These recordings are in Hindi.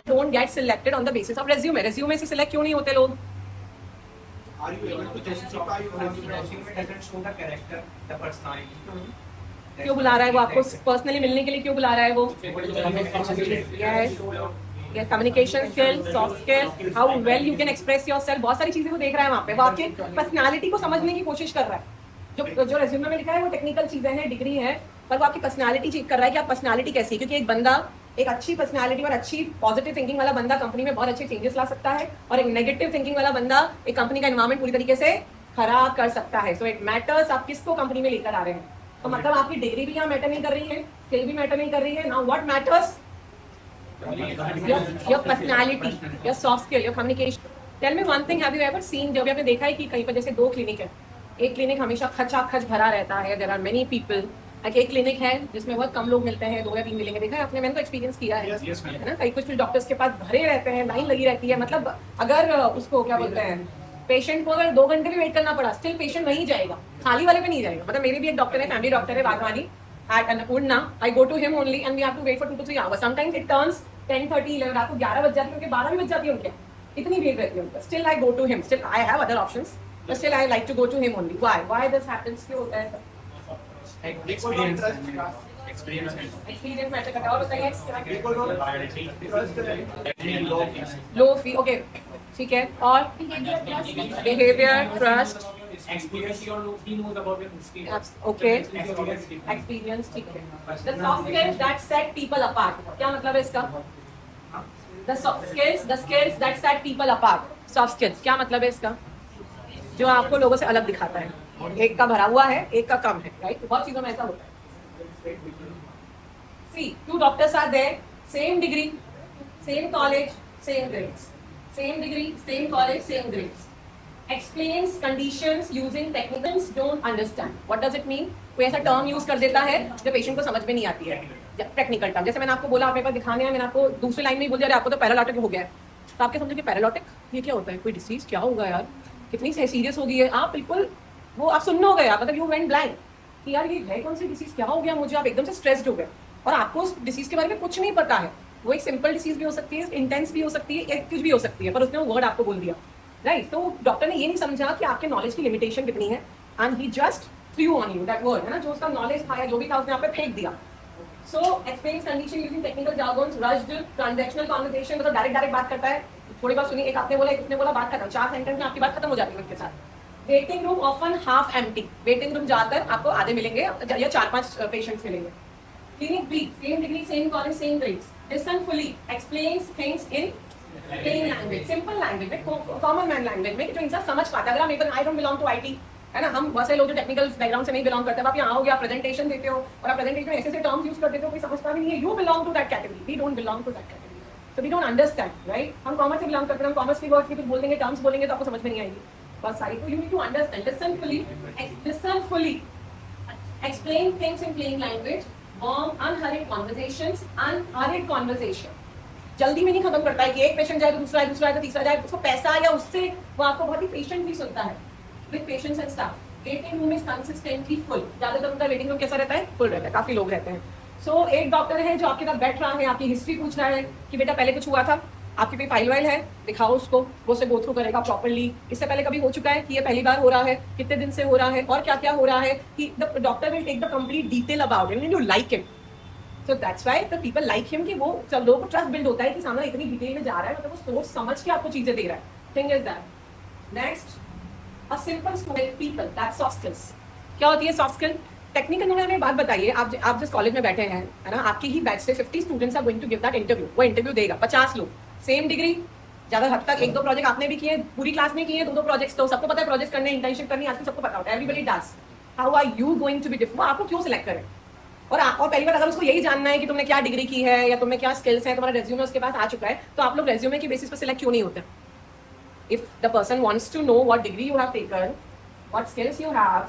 don't get selected on the basis of resume. Resume से select क्यों नहीं होते लोग? Are you able to justify your resume doesn't show the character, the personality? क्यों बुला रहा है वो आपको पर्सनली मिलने के लिए? क्यों बुला रहा है वो? Yes, communication skills, soft skills, how well you can express yourself, बहुत सारी चीजें वो देख रहा है वहाँ पे। वो आपके पर्सनालिटी को समझने की कोशिश कर रहा है। जो रेज्यूमे में लिखा है वो टेक्निकल चीजें हैं, डिग्री है, पर वो आपकी पर्सनालिटी चेक कर रहा है कि आप पर्सनालिटी कैसी है। क्योंकि एक बंदा एक अच्छी पर्सनालिटी और अच्छी पॉजिटिव थिंकिंग वाला बंदा कंपनी में बहुत अच्छे चेंजेस ला सकता है, और एक नेगेटिव थिंकिंग वाला बंदा एक कंपनी का एनवायरमेंट पूरी तरीके से खराब कर सकता है। सो इट मैटर्स आप किसको कंपनी में लेकर आ रहे हैं। तो मतलब आपकी डिग्री भी यहाँ मैटर नहीं कर रही है, स्किल भी मैटर नहीं कर रही है। Now what matters? your personality, your soft skill, your communication. Tell me one thing, have you ever seen, जब आपने देखा है कि कहीं पर जैसे दो क्लिनिक है, एक क्लिनिक हमेशा खचाखच भरा रहता है, there are many people, एक क्लिनिक है जिसमें बहुत कम लोग मिलते हैं, 2 या 3 मिलेंगे, देखा है आपने? मैंने तो एक्सपीरियंस किया है ना। कई कुछ डॉक्टर्स के पास भरे रहते हैं, लाइन लगी रहती है। मतलब अगर उसको क्या बोलते हैं, पेशेंट को अगर 2 घंटे भी वेट करना पड़ा, स्टिल पेशेंट नहीं जाएगा, खाली वाले पे नहीं जाएगा। मतलब मेरे भी एक डॉक्टर है, फैमिली डॉक्टर है, Wadhwani at Annapurna. I go to him only and we have to wait for 2 to 3 hours. Sometimes it turns 10:30, 11, रात को 11 बज जाती है, उनके 12 भी बज जाती है उनके, इतनी भीड़ रहती है उनका। Still I go to him. Still I have other options, but still I like to go to him only. Why? Why this happens? क्यों होता है? Experience मैटर करता है। और बताइए। लो फी, ओके, ठीक है। और behaviour, trust, experience, he knows about your history. Okay, experience, ठीक है। The soft skills that set people apart. क्या मतलब है इसका? The soft skills, the skills that set people apart. Soft skills क्या मतलब है इसका? जो आपको लोगों से अलग दिखाता है। एक का भरा हुआ है, एक का कम है, राइट? बहुत चीजों में ऐसा होता है। See, 2 doctors are there, same degree, same college, same grades. Same degree, same college, same grades. Explains conditions using technicals, don't understand. What does it mean? कोई ऐसा टर्म यूज कर देता है जो पेशेंट को समझ में नहीं आती है, टेक्निकल टर्म। जैसे मैंने आपको बोला, आप मेरे पास दिखाने हैं, मैंने आपको दूसरी लाइन में ही बोल दिया आपको तो पैरालिटिक हो गया है, तो आपके समझो कि पैरालिटिक ये क्या होता है, कोई डिसीज क्या होगा यार, कितनी सीरियस हो गई है। आप बिल्कुल वो आप सुनने हो गए, आप मतलब यू वेंट ब्लैंक कि यार ये है कौन सी डिसीज, क्या हो गया मुझे। आप एकदम से स्ट्रेस्ड हो गए और आपको उस डिसीज के बारे में कुछ नहीं पता है। वो एक सिंपल डिसीज भी हो सकती है, इंटेंस भी हो सकती है, कुछ भी हो सकती है, पर उसने वो वर्ड आपको बोल दिया, राइट? तो डॉक्टर ने ये नहीं समझा कि आपके नॉलेज की लिमिटेशन कितनी है, and he just through on you that word, है ना, जो उसका नॉलेज था या जो भी था उसने आप पे फेंक दिया। So explains condition using technical jargons, rushed transactional conversation, मतलब डायरेक्ट बात करता है। थोड़ी बात सुनिए, एक आपने बोला, एक उसने बोला, बात खत्म, 4 सेंटेंस में आपकी बात खत्म हो जाती है उनके साथ। Waiting room often half empty, waiting room जाकर आपको आधे मिलेंगे या 4-5 पेशेंट्स मिलेंगे। Clinic B, same degree, same college, same grades, listen fully, explains things in plain language, simple language में, कॉमन मैन लैंग्वेज में, जो इंसान समझ पाता है। अगर हम I don't belong to IT, है ना, हम बहुत सारे लोग जो टेक्निकल बैकग्राउंड से नहीं बिलोंग करते हैं, आप यहाँ हो गया, आप प्रेजेंटेशन देते हो और आप प्रेजेंटेशन में ऐसे टर्म्स यूज कर देते हो, कोई समझता भी नहीं है। You belong to that category, we don't belong to that category, so we don't understand, right? हम कॉमर्स से बिलोंग करते हैं, हम कॉमर्स की वर्ड्स की कुछ बोल देंगे, टर्म्स बोलेंगे तो आपको समझ में नहीं आएगी बहुत सारी। तो you need to understand, listen fully, explain things in plain language, warm unhurried conversations, unhurried conversation। जल्दी में नहीं खत्म करता है कि एक पेशेंट जाए तो दूसरा है, दूसरा है तो तीसरा जाए, उसको पैसा या उससे वो आपको बहुत ही पेशेंट भी सुनता है। With patients and staff, waiting room is consistently full, ज्यादातर उनका वेटिंग रूम कैसा रहता है? फुल रहता है, काफी लोग रहते हैं। सो एक डॉक्टर है जो आपके साथ बैठ रहा है, आपकी हिस्ट्री पूछ रहा है कि बेटा पहले कुछ हुआ था, आपकी कोई फाइल वाइल है, दिखाओ उसको, वो उसे गो थ्रू करेगा प्रॉपर्ली, इससे पहले कभी हो चुका है कि ये पहली बार हो रहा है, कितने दिन से हो रहा है और क्या क्या हो रहा है, कि the doctor will take the complete detail about it, you like it. So that's why the people like him कि वो सब लोगों को ट्रस्ट बिल्ड होता है कि सामने इतनी डिटेल में जा रहा है, मतलब वो सोच समझ के आपको चीजें दे रहा है। Thing is that next, a simple student people, that's soft skills. क्या होती है सॉफ्ट स्किल? टेक्निकल में हमें बात बताइए, आप जिस कॉलेज में बैठे हैं, है ना, आपकी ही बैच से 50 students are going to give that interview. वो इंटरव्यू देगा 50 लोग, सेम डिग्री, ज्यादा हद तक 1-2 प्रोजेक्ट आपने भी किए, पूरी क्लास में किए 2-2 प्रोजेक्ट्स, तो सबको पता है प्रोजेक्ट करने, इंटर्नशिप करनी, आजकल सबको पता होता है, everybody does. How are you going to be different? आपको क्यों सिलेक्ट करें? और पहली बार अगर उसको यही जानना है कि तुमने क्या डिग्री की है या तुमने क्या स्किल्स हैं, तुम्हारा रेज्यूमे उसके पास आ चुका है, तो आप लोग रेज्यूमे की बेसिस पर सिलेक्ट क्यों नहीं होते? If the person wants to know what degree you have taken, what skills you have,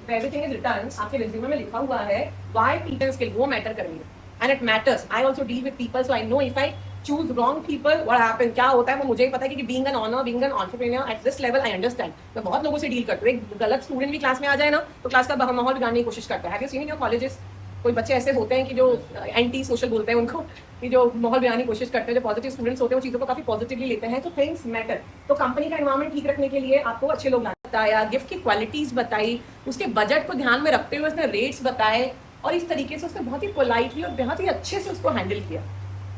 everything is written, आपके रेज्यूमे में लिखा हुआ है, व्हाई पीपल स्किल, वो मैटर करेंगे, and it matters. I also deal with people, so I know if I choose wrong people what happen, क्या होता है वो मुझे ही पता है कि being an owner, being an entrepreneur at this level I understand. मैं बहुत लोगों से डील करती हूँ, एक गलत स्टूडेंट भी क्लास में आ जाए ना तो क्लास का माहौल बिगाड़ने की कोशिश करता है। Have you seen in your colleges कोई बच्चे ऐसे होते हैं कि जो एंटी सोशल बोलते हैं उनको, कि जो माहौल बनाने की कोशिश करते हैं, जो पॉजिटिव स्टूडेंट्स होते हैं वो चीज़ों को काफ़ी पॉजिटिवली लेते हैं, तो थिंग्स मैटर। तो कंपनी का एनवायरमेंट ठीक रखने के लिए आपको अच्छे लोग बताया, गिफ्ट की क्वालिटीज़ बताई, उसके बजट को ध्यान में रखते हुए उसने रेट्स बताए, और इस तरीके से उसने बहुत ही पोलाइटली और बहुत ही अच्छे से उसको हैंडल किया,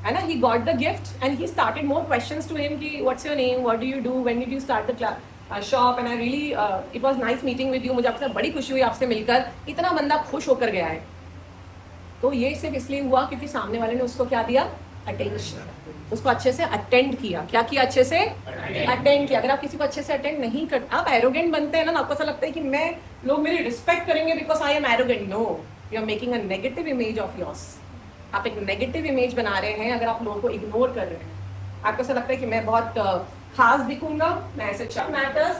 है ना। He got the gift and he started more questions to him कि what's your name, what do you do, when did you start the shop, and I really it was nice meeting with you, मुझे आपसे बड़ी खुशी हुई आपसे मिलकर। इतना बंदा खुश होकर गया है, तो ये सिर्फ इसलिए हुआ क्योंकि सामने वाले ने उसको क्या दिया, अटेंशन, उसको अच्छे से अटेंड किया। क्या किया, अच्छे से अटेंड किया। अगर आप किसी को अच्छे से अटेंड नहीं करते, आप एरोगेंट बनते हैं ना, आपको ऐसा लगता है कि मैं, लोग मेरी रिस्पेक्ट करेंगे because I am arrogant. No, you are making a negative image of yours. आप एक नेगेटिव इमेज बना रहे हैं अगर आप लोगों को इग्नोर कर रहे हैं। आपको ऐसा लगता है कि मैं बहुत खास दिखूंगा, मैं ऐसे मैटर्स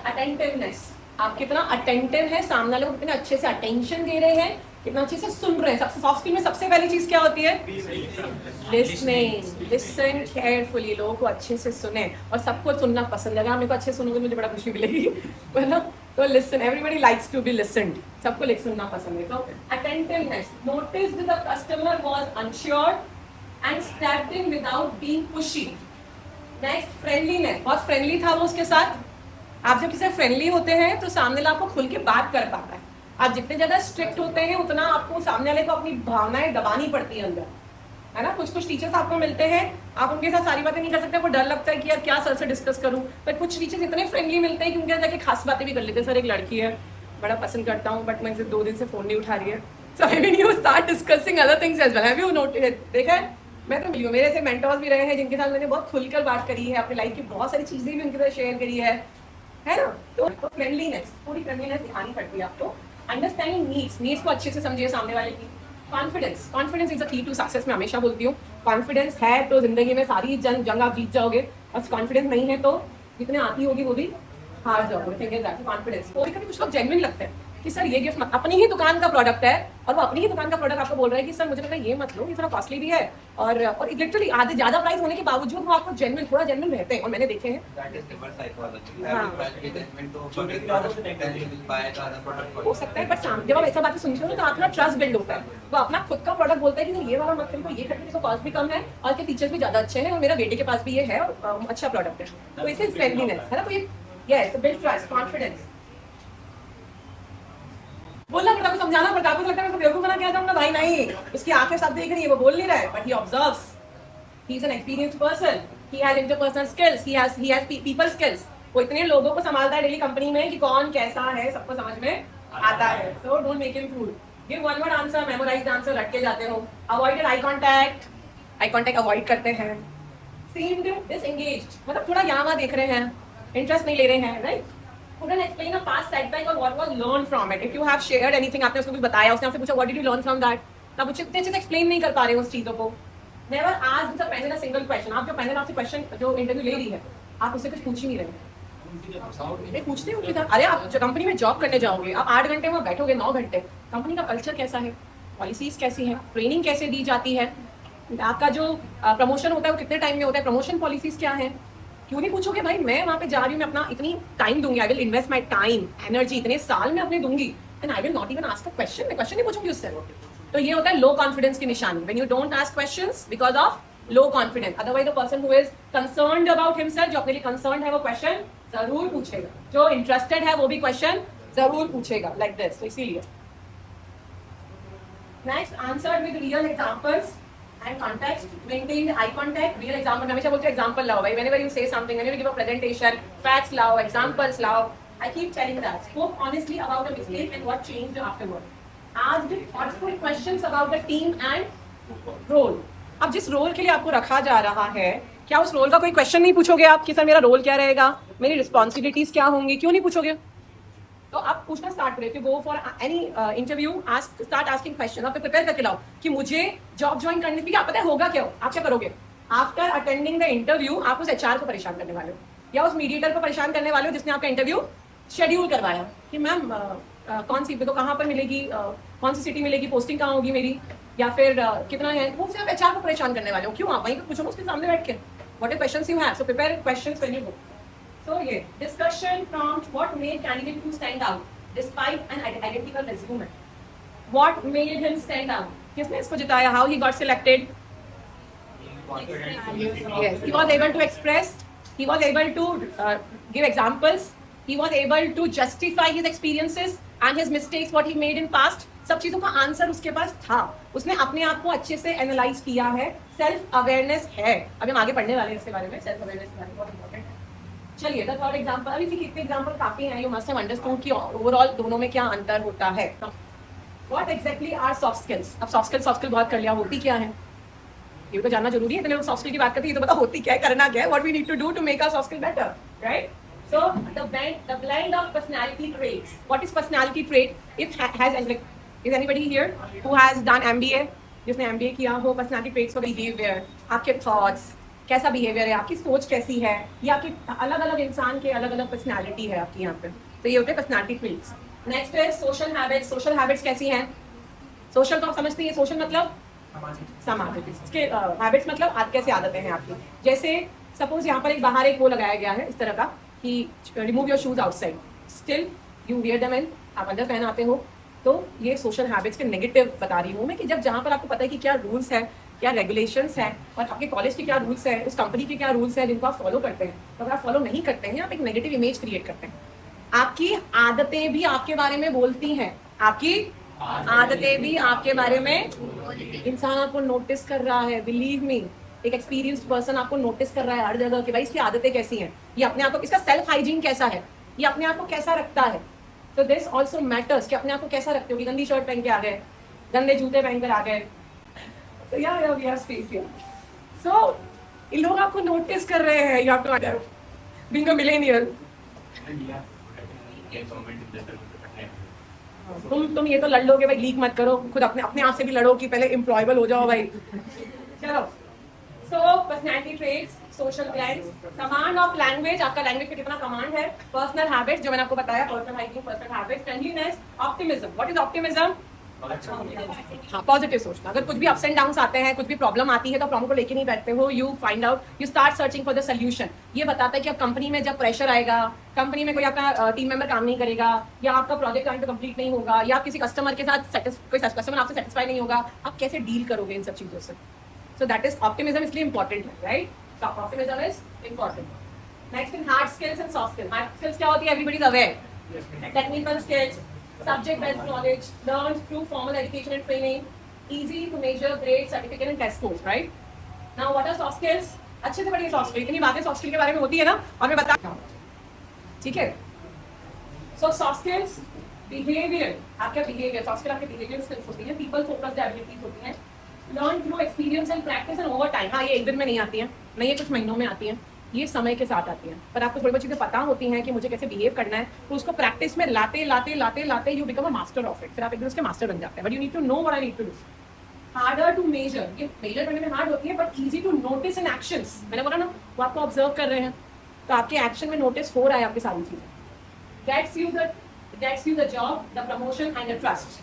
अटेंटिवनेस। आप कितना अटेंटिव है, सामने वाले को कितने अच्छे से अटेंशन दे रहे हैं, कितना अच्छे से सुन रहे हैं। सबसे सॉफ्ट स्किल में सबसे पहली चीज क्या होती है, लिसनिंग। लिसन केयरफुली, लोगों को अच्छे से सुने, और सबको सुनना पसंद है। अगर आप मेरे को अच्छे सुनोगे मुझे बड़ा खुशी मिलेगी, है ना। तो listen, everybody likes to be listened, सबको सुनना पसंद है। तो attentiveness, notice the customer was unsured and stepped in without being pushy. Next, friendliness, बहुत फ्रेंडली था वो उसके साथ। आप जब किसी फ्रेंडली होते हैं तो सामने वाला आपको खुल के बात कर पाता है। आप जितने ज्यादा स्ट्रिक्ट होते हैं उतना आपको सामने वाले को अपनी भावनाएं दबानी पड़ती है अंदर, है ना। कुछ टीचर्स आपको मिलते हैं, आप उनके साथ सारी बातें नहीं कर सकते, आपको डर लगता है कि यार क्या सर से डिस्कस करूं। पर कुछ टीचर्स इतने फ्रेंडली मिलते हैं कि उनके जाके खास बातें भी कर लेते हैं। सर एक लड़की है, बड़ा पसंद करता हूँ, बट मैं इसे 2 दिन से फोन नहीं उठा रही है। So I mean you start discussing other things as well. Have you notice, देखा है, मैं तो मिली हूँ, मेरे ऐसे मेंटर्स भी रहे हैं जिनके साथ मैंने बहुत खुलकर बात करी है, अपनी लाइफ की बहुत सारी चीजें भी उनके साथ शेयर करी है ना। तो फ्रेंडलीनेस, पूरी फ्रेंडलीनेस दिखानी पड़ती है आपको। अंडरस्टैंडिंग नीड्स को अच्छे से समझिए सामने वाले की। कॉन्फिडेंस इज अ की टू सक्सेस, मैं हमेशा बोलती हूँ। कॉन्फिडेंस है तो जिंदगी में सारी जंग आप जीत जाओगे, और कॉन्फिडेंस नहीं है तो जितने आती होगी वो भी हार जाओगे। कॉन्फिडेंस, कभी कुछ लोग जेन्युइन लगते हैं कि सर ये गिफ्ट मत, अपनी ही दुकान का प्रोडक्ट है और वो अपनी ही दुकान का प्रोडक्ट आपको बोल रहा है कि सर मुझे लगता है ये मत लो, ये थोड़ा कॉस्टली भी है, और लिटरली आधे ज्यादा प्राइस होने के बावजूद वो आपको थोड़ा जेन्युइन रहते हैं, और मैंने देखे हैं। हो सकता है, बट जब आप ऐसा बातें सुनते हो तो आपका ट्रस्ट बिल्ड होता है। वो अपना खुद का प्रोडक्ट बोलता है कि ये वाला मत खरीदो, ये खरीदो, इसका कॉस्ट भी कम है और इसके फीचर्स भी ज्यादा अच्छे हैं, और मेरा बेटे के पास भी ये है और अच्छा प्रोडक्ट है। तो इसे फ्रेंडलीनेस है ना। तो ये यस, बिल्ड ट्रस्ट, कॉन्फिडेंस। बोलना पड़ता है, समझाना पड़ता है। आपको लगता है मैं बेवकूफ बना क्या जाऊंगा, भाई नहीं, उसकी आंखें सब देख रही है, वो बोल नहीं रहा है, but he observes. He is an experienced person, he has interpersonal skills, he has people skills. वो इतने लोगों को संभालता है डेली कंपनी में कि कौन कैसा है सबको समझ में आता है। So don't make him fool. Give one word answer, memorised answer रट के जाते हो। अवॉइडेड आई कांटेक्ट अवॉइड करते हैं। सीम्ड डिसएंगेज्ड, मतलब थोड़ा यहाँ वहाँ देख रहे हैं, इंटरेस्ट नहीं ले रहे हैं, right. couldn't explain a past setback or what was learned from it. If you have shared anything, आपने उसको कुछ बताया, उसने आपसे पूछा what did you learn from that, तब वो इतने अच्छे से एक्सप्लेन नहीं कर पा रहे हो उस चीजों को। Never ask the panel a single question. आप जो पैनल आपसे क्वेश्चन जो इंटरव्यू ले रही है, आप उससे कुछ पूछ ही नहीं रहे। नहीं पूछते हो कि अरे आप जो कंपनी में जॉब करने जाओगे, आप 8 घंटे वहाँ बैठोगे, 9 घंटे, कंपनी का कल्चर कैसा है, पॉलिसीज कैसी है, ट्रेनिंग कैसे दी जाती है, आपका जो प्रमोशन होता है वो कितने टाइम में होता है, प्रमोशन पॉलिसीज क्या है। क्यों नहीं पूछोगे भाई, मैं वहाँ पे जा रही हूँ, मैं अपना इतनी टाइम दूंगी, I will invest my time energy, इतने साल में अपने दूंगी, and I will not even ask a question, मैं क्वेश्चन नहीं पूछूंगी उससे। तो ये होता है लो कॉन्फिडेंस की निशानी, when you don't ask questions because of low confidence. Otherwise the person who is concerned about himself, जो अपने लिए कंसर्न्ड है, वो क्वेश्चन जरूर पूछेगा, जो इंटरेस्टेड है वो भी क्वेश्चन जरूर पूछेगा, लाइक दिस। तो इसीलिए next, answer with real examples and context, maintain eye contact, real example. हमेशा बोलते हैं example लाओ भाई, whenever you say something, whenever you give a presentation, facts लाओ, examples लाओ. I keep telling that. Spoke honestly about the mistake and what changed afterward. Asked thoughtful questions about the team and role. अब जिस रोल के लिए आपको रखा जा रहा है, क्या उस रोल का कोई क्वेश्चन नहीं पूछोगे आप कि सर मेरा रोल क्या रहेगा, मेरी रिस्पॉन्सिबिलिटीज क्या होंगी, क्यों नहीं पूछोगे? तो आप पूछना स्टार्ट करें। If you go for any interview, start asking question, आप प्रिपेयर करके लाओ कि मुझे जॉब ज्वाइन करने के, आप पता है होगा क्या, आप क्या करोगे आफ्टर अटेंडिंग द इंटरव्यू, आप उस एचआर को परेशान करने वाले हो या उस मीडिएटर को परेशान करने वाले हो जिसने आपका इंटरव्यू शेड्यूल करवाया कि मैम कौन सी तो कहाँ पर मिलेगी, कौन सी सिटी मिलेगी, पोस्टिंग कहाँ होगी मेरी, या फिर कितना है, वो सिर्फ एचआर को परेशान करने वाले हो। क्यों? आप वहीं पर पूछो उसके सामने बैठ के what are questions you have, so prepare questions when you go. So ये discussion prompt, what made candidate to stand out despite an identical resume. What made him stand out? किसने इसको जिताया? How he got selected? Yes, he was able to express. He was able to give examples. He was able to justify his experiences and his mistakes, what he made in past. सब चीजों का आंसर उसके पास था. उसने अपने आप को अच्छे से एनालाइज किया है. सेल्फ अवेयरनेस है. अभी हम आगे पढ़ने वाले हैं इसके बारे में. सेल्फ अवेयरनेस के बारे में बहुत इंपॉर्टेंट है. चलिए द थर्ड एग्जांपल. अभी कितने एग्जांपल काफी हैं. यू मस्ट हैव अंडरस्टूड कि ओवरऑल दोनों में क्या अंतर होता है. What exactly are soft skills. अब सॉफ्ट स्किल बहुत कर लिया. होती क्या है ये तो जानना जरूरी है. इतने लोग सॉफ्ट स्किल की बात करते हैं, ये तो पता होती क्या है, करना क्या है. What we need to do to make our soft skill better, right? So the blend of personality traits. What is personality trait? If is anybody here who has done MBA? जिसने MBA किया हो. Personality traits for behavior. आपके thoughts, कैसा behavior है, आपकी सोच कैसी है, ये आपके अलग-अलग इंसान के अलग-अलग personality है आपकी यहाँ पे. तो ये होते हैं personality traits. Next is social habits. Social habits कैसी हैं? Social तो आप समझते हैं. Social मतलब सामाजिक. इसके हैबिट्स मतलब कैसे आदतें हैं आपकी. जैसे सपोज यहाँ पर एक बाहर एक वो लगाया गया है इस तरह का कि remove your shoes outside, still you wear them in. आप अंदर पहन आते हो. तो ये सोशल हैबिट्स के नेगेटिव बता रही हूँ मैं कि जब जहाँ पर आपको पता है कि क्या रूल्स है, क्या रेगुलेशंस है, और आपके कॉलेज के क्या रूल्स है, उस कंपनी के क्या रूल्स है जिनको आप फॉलो करते हैं, तो अगर आप फॉलो नहीं करते हैं आप एक नेगेटिव इमेज क्रिएट करते हैं. आपकी आदतें भी आपके बारे में बोलती हैं. आपकी आदतें भी आपके बारे में. इंसान आपको नोटिस कर रहा है. बिलीव मी, एक एक्सपीरियंस्ड पर्सन आपको नोटिस कर रहा है हर जगह कि भाई इसकी आदतें कैसी हैं, ये अपने आप को, इसका सेल्फ हाइजीन कैसा है, ये अपने आप को कैसा रखता है. तो दिस ऑल्सो मैटर्स कि अपने आप को कैसा रखते हो. कि गंदी शर्ट पहन के आ गए, गंदे जूते पहन कर आ गए, तो या we have space here. So इन लोग आपको नोटिस कर रहे हैं. You have to understand being a millennial. तुम ये तो लड़ लोगे भाई, लीक मत करो. खुद अपने आप से भी लड़ो कि पहले एम्प्लॉयबल हो जाओ भाई. चलो. So personality traits, social blends, command of language. आपका लैंग्वेज पे कितना कमांड है. Personal habits जो मैंने आपको बताया, personal hygiene, personal habits, friendliness, optimism. What is optimism? हाँ, पॉजिटिव सोचना. अगर कुछ भी अप्स एंड डाउन्स आते हैं, कुछ भी प्रॉब्लम आती है तो प्रॉब्लम को लेके नहीं बैठते हो. You find out, you start searching for the solution. ये बताता है कि अब कंपनी में जब प्रेशर आएगा, कंपनी में कोई आपका टीम मेंबर काम नहीं करेगा, या आपका प्रोजेक्ट टाइम पे कंप्लीट नहीं होगा, या किसी कस्टमर के साथ कोई कस्टमर आपसे सेटिस्फाई नहीं होगा, आप कैसे डील करोगे इन सब चीजों से. So that is optimism. इसलिए important है, right? So optimism is important. Next in hard skills and soft skills. Hard skills क्या होती है? Everybody is aware. Technical skills, subject-based knowledge, learned through formal education and training, easy to measure, grade, certificate and test scores, right? Now what are soft skills? अच्छे से पढ़िए soft skill. इतनी बातें soft skill के बारे में होती है ना, और मैं बता रहा हूँ. ठीक है? So soft skills, behavior. आपका behavior, soft skill आपके behavior skills होती है. People focused abilities होती हैं. Learn through experience and practice and over time. हाँ, ये एक दिन में नहीं आती हैं, नहीं ये कुछ महीनों में आती हैं, ये समय के साथ आती हैं. पर आपको थोड़ी बहुत चीज़ें पता होती हैं कि मुझे कैसे बिहेव करना है, तो उसको प्रैक्टिस में लाते you become a master of it. फिर आप एक दिन उसके मास्टर बन जाते हैं. But you need to know what I need to do. Harder to measure. ये मेजर करने में हार्ड होती है, but easy to notice in actions. मैंने बोला ना, वो आपको ऑब्जर्व कर रहे हैं, तो आपके एक्शन में नोटिस हो रहा है आपकी सारी चीज़ें. Gets you the job, the promotion and the trust.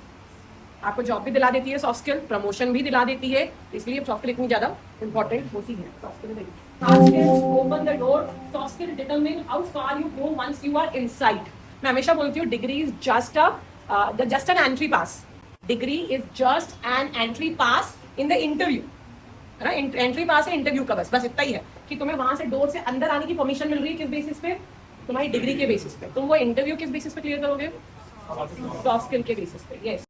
आपको जॉब भी दिला देती है सॉफ्ट स्किल, प्रमोशन भी दिला देती है, इसलिए सॉफ्ट स्किल इतनी ज्यादा इंपॉर्टेंट होती है. Soft skill hard skills open the door, soft skill determine how far you go once you are inside. मैं हमेशा बोलती हूँ degree is just an entry pass. Degree is just an entry pass in the interview, है ना. एंट्री पास है इंटरव्यू का, बस इतना ही है कि तुम्हें वहां से डोर से अंदर आने की परमिशन मिल रही है. किस बेसिस पे? तुम्हारी डिग्री के बेसिस पे. तुम वो इंटरव्यू किस बेसिस पे क्लियर करोगे? सॉफ्ट स्किल के बेसिस पे. यस.